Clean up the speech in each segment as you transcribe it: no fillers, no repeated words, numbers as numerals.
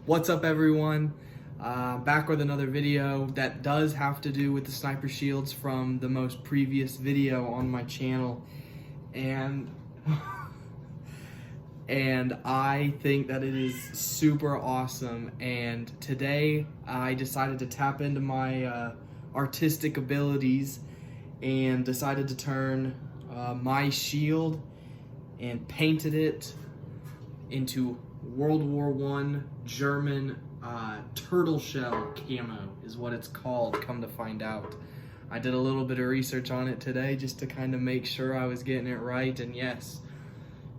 What's up, everyone? Back with another video that does have to do with the sniper shields from the most previous video on my channel, and I think that it is super awesome. And today I decided to tap into my artistic abilities and decided to turn my shield and painted it into World War I German turtle shell camo is what it's called, come to find out. I did a little bit of research on it today just to kind of make sure I was getting it right, and yes,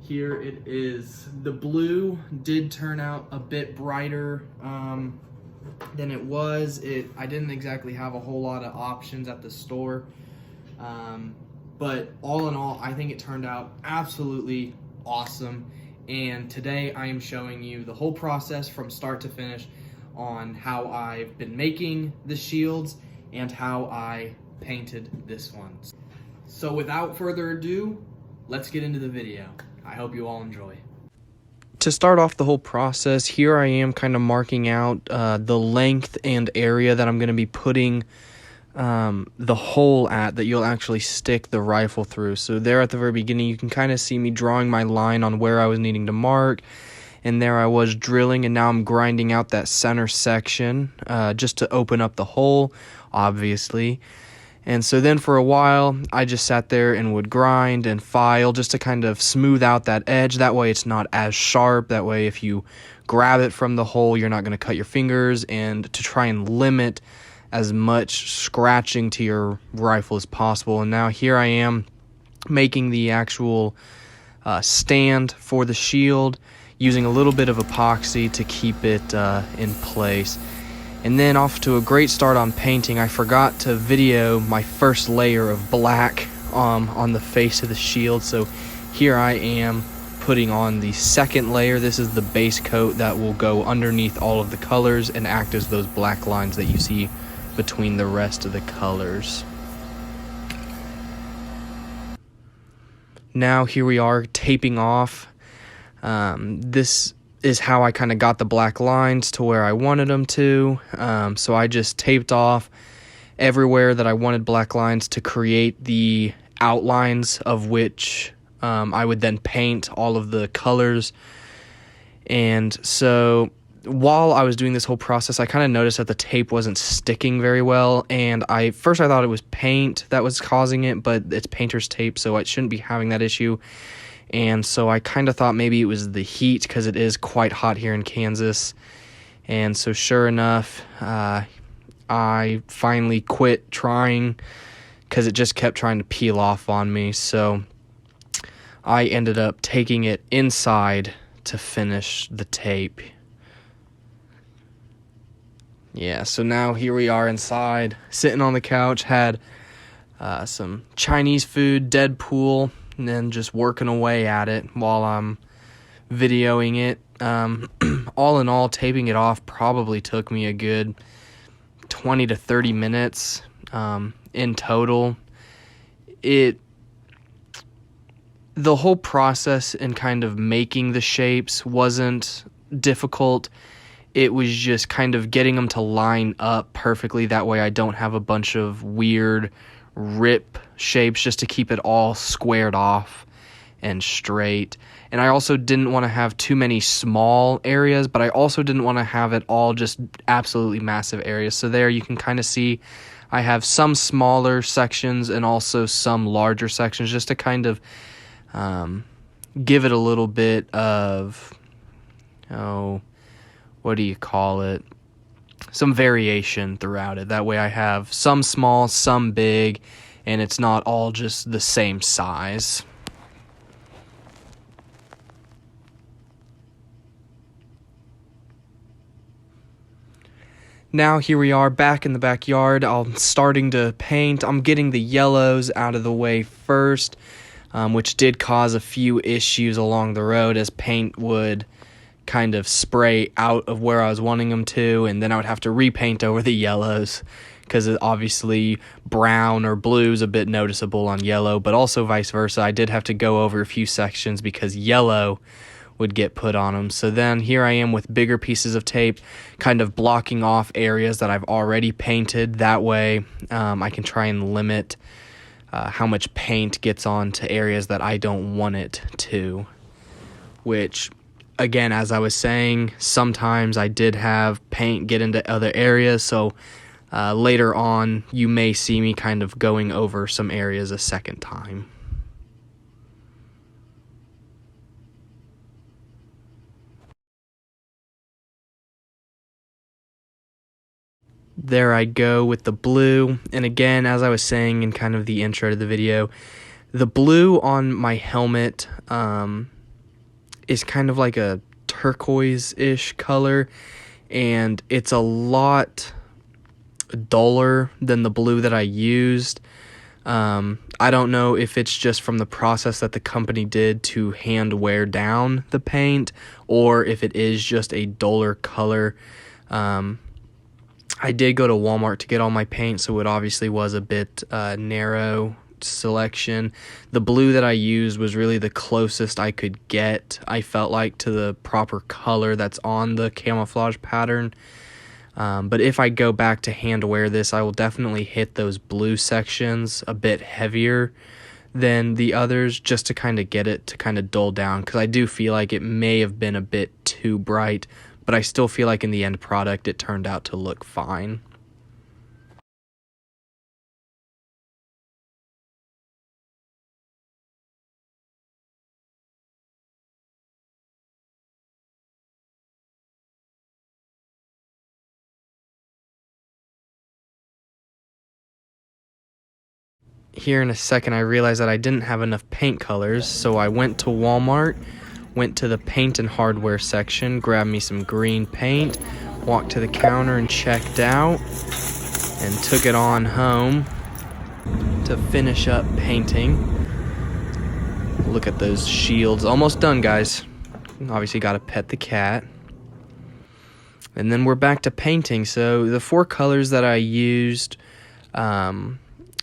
here it is. The blue did turn out a bit brighter than it was. I didn't exactly have a whole lot of options at the store, but all in all, I think it turned out absolutely awesome. And today I am showing you the whole process from start to finish on how I've been making the shields and how I painted this one. So without further ado, let's get into the video. I hope you all enjoy. To start off the whole process, here I am kind of marking out the length and area that I'm going to be putting the hole at that you'll actually stick the rifle through. So there at the very beginning, you can kind of see me drawing my line on where I was needing to mark, and there I was drilling, and now I'm grinding out that center section just to open up the hole, obviously. And so then for a while, I just sat there and would grind and file just to kind of smooth out that edge. That way it's not as sharp. That way if you grab it from the hole, you're not going to cut your fingers, and to try and limit as much scratching to your rifle as possible. And now here I am making the actual stand for the shield, using a little bit of epoxy to keep it in place. And then off to a great start on painting. I forgot to video my first layer of black on the face of the shield, so here I am putting on the second layer. This is the base coat that will go underneath all of the colors and act as those black lines that you see between the rest of the colors. Now here we are taping off. This is how I kind of got the black lines to where I wanted them to. So I just taped off everywhere that I wanted black lines to create the outlines of which I would then paint all of the colors. And so while I was doing this whole process, I kind of noticed that the tape wasn't sticking very well, and first I thought it was paint that was causing it, but it's painter's tape, so it shouldn't be having that issue. And so I kind of thought maybe it was the heat, because it is quite hot here in Kansas. And so sure enough, I finally quit trying because it just kept trying to peel off on me. So I ended up taking it inside to finish the tape. Yeah, so now here we are inside, sitting on the couch, had some Chinese food, Deadpool, and then just working away at it while I'm videoing it. All in all, taping it off probably took me a good 20 to 30 minutes in total. The whole process in kind of making the shapes wasn't difficult. It was just kind of getting them to line up perfectly. That way I don't have a bunch of weird rip shapes, just to keep it all squared off and straight. And I also didn't want to have too many small areas, but I also didn't want to have it all just absolutely massive areas. So there you can kind of see I have some smaller sections and also some larger sections, just to kind of give it a little bit of, what do you call it? Some variation throughout it. That way I have some small, some big, and it's not all just the same size. Now here we are back in the backyard. I'm starting to paint. I'm getting the yellows out of the way first, which did cause a few issues along the road, as paint would kind of spray out of where I was wanting them to, and then I would have to repaint over the yellows, because obviously brown or blue is a bit noticeable on yellow, but also vice versa. I did have to go over a few sections because yellow would get put on them. So then here I am with bigger pieces of tape kind of blocking off areas that I've already painted. That way I can try and limit how much paint gets on to areas that I don't want it to. Which, again, as I was saying, sometimes I did have paint get into other areas, so later on you may see me kind of going over some areas a second time. There I go with the blue, and again, as I was saying in kind of the intro to the video, the blue on my helmet is kind of like a turquoise-ish color, and it's a lot duller than the blue that I used. I don't know if it's just from the process that the company did to hand wear down the paint, or if it is just a duller color. I did go to Walmart to get all my paint, so it obviously was a bit narrow selection. The blue that I used was really the closest I could get, I felt like, to the proper color that's on the camouflage pattern. But if I go back to hand wear this, I will definitely hit those blue sections a bit heavier than the others, just to kind of get it to kind of dull down, because I do feel like it may have been a bit too bright, but I still feel like in the end product it turned out to look fine. Here in a second I realized that I didn't have enough paint colors, so I went to Walmart, went to the paint and hardware section, grabbed me some green paint, walked to the counter and checked out, and took it on home to finish up painting. Look at those shields. Almost done, guys. Obviously gotta pet the cat. And then we're back to painting. So the 4 colors that I used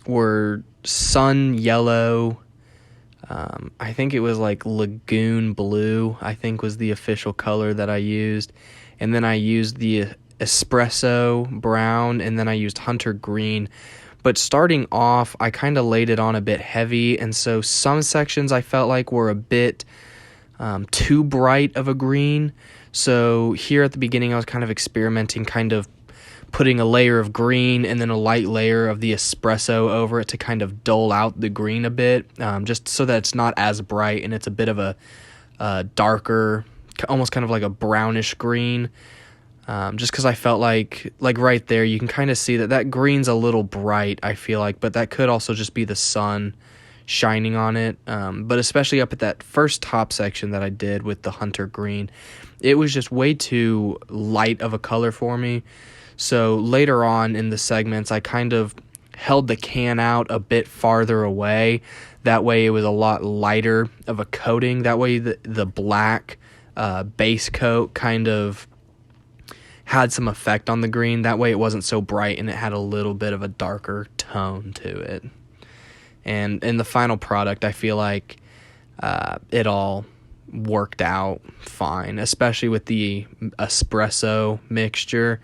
were sun yellow, I think it was like lagoon blue, I think was the official color that I used. And then I used the espresso brown, and then I used hunter green. But starting off, I kind of laid it on a bit heavy, and so some sections I felt like were a bit too bright of a green. So here at the beginning I was kind of experimenting, kind of putting a layer of green and then a light layer of the espresso over it to kind of dull out the green a bit, just so that it's not as bright and it's a bit of a darker, almost kind of like a brownish green. Just because I felt like right there you can kind of see that green's a little bright, I feel like, but that could also just be the sun shining on it. But especially up at that first top section that I did with the hunter green, it was just way too light of a color for me. So later on in the segments, I kind of held the can out a bit farther away. That way it was a lot lighter of a coating. That way the black base coat kind of had some effect on the green. That way it wasn't so bright and it had a little bit of a darker tone to it. And in the final product, I feel like it all worked out fine, especially with the espresso mixture.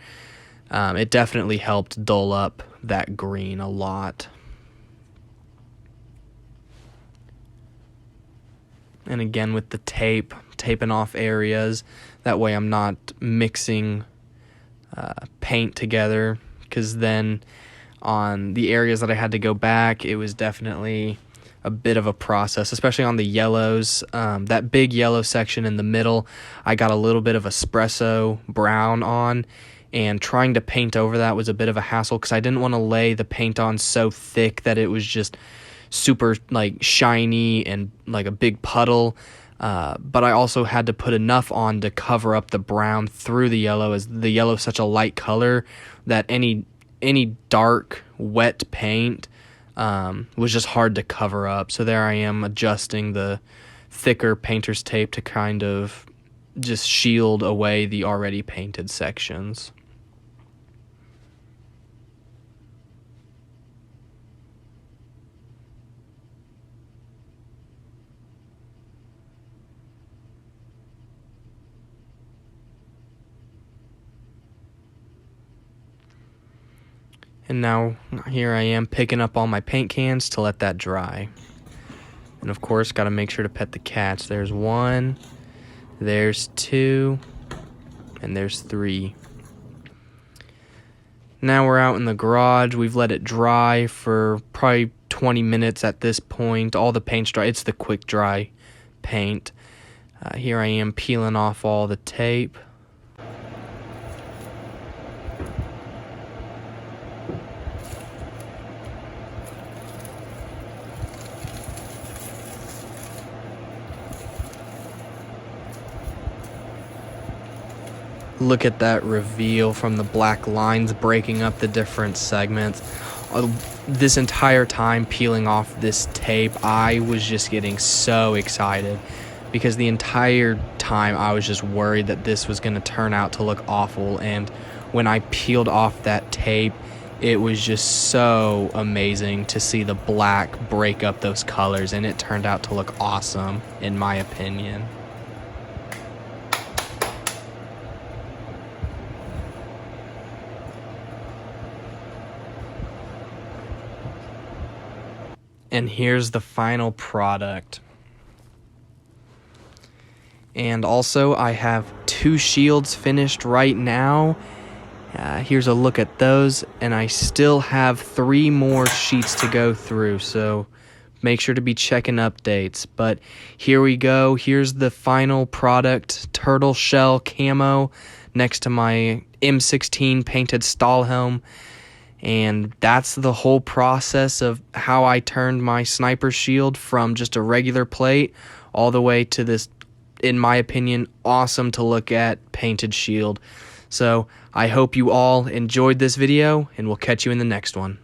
It definitely helped dull up that green a lot. And again with the tape, taping off areas. That way I'm not mixing paint together, because then on the areas that I had to go back, it was definitely a bit of a process, especially on the yellows. That big yellow section in the middle, I got a little bit of espresso brown on, and trying to paint over that was a bit of a hassle because I didn't want to lay the paint on so thick that it was just super like shiny and like a big puddle. But I also had to put enough on to cover up the brown through the yellow, as the yellow is such a light color that any dark wet paint was just hard to cover up. So there I am adjusting the thicker painter's tape to kind of just shield away the already painted sections. And now here I am picking up all my paint cans to let that dry. And of course, got to make sure to pet the cats. There's 1, there's 2, and there's 3. Now we're out in the garage. We've let it dry for probably 20 minutes at this point. All the paint's dry. It's the quick dry paint. Here I am peeling off all the tape. Look at that reveal from the black lines breaking up the different segments. This entire time peeling off this tape, I was just getting so excited because the entire time I was just worried that this was going to turn out to look awful. And when I peeled off that tape, it was just so amazing to see the black break up those colors, and it turned out to look awesome in my opinion. And here's the final product. And also, I have 2 shields finished right now. Here's a look at those, and I still have 3 more sheets to go through, so make sure to be checking updates. But here we go. Here's the final product, turtle shell camo next to my M16 painted Stahlhelm. And that's the whole process of how I turned my sniper shield from just a regular plate all the way to this, in my opinion, awesome to look at painted shield. So I hope you all enjoyed this video, and we'll catch you in the next one.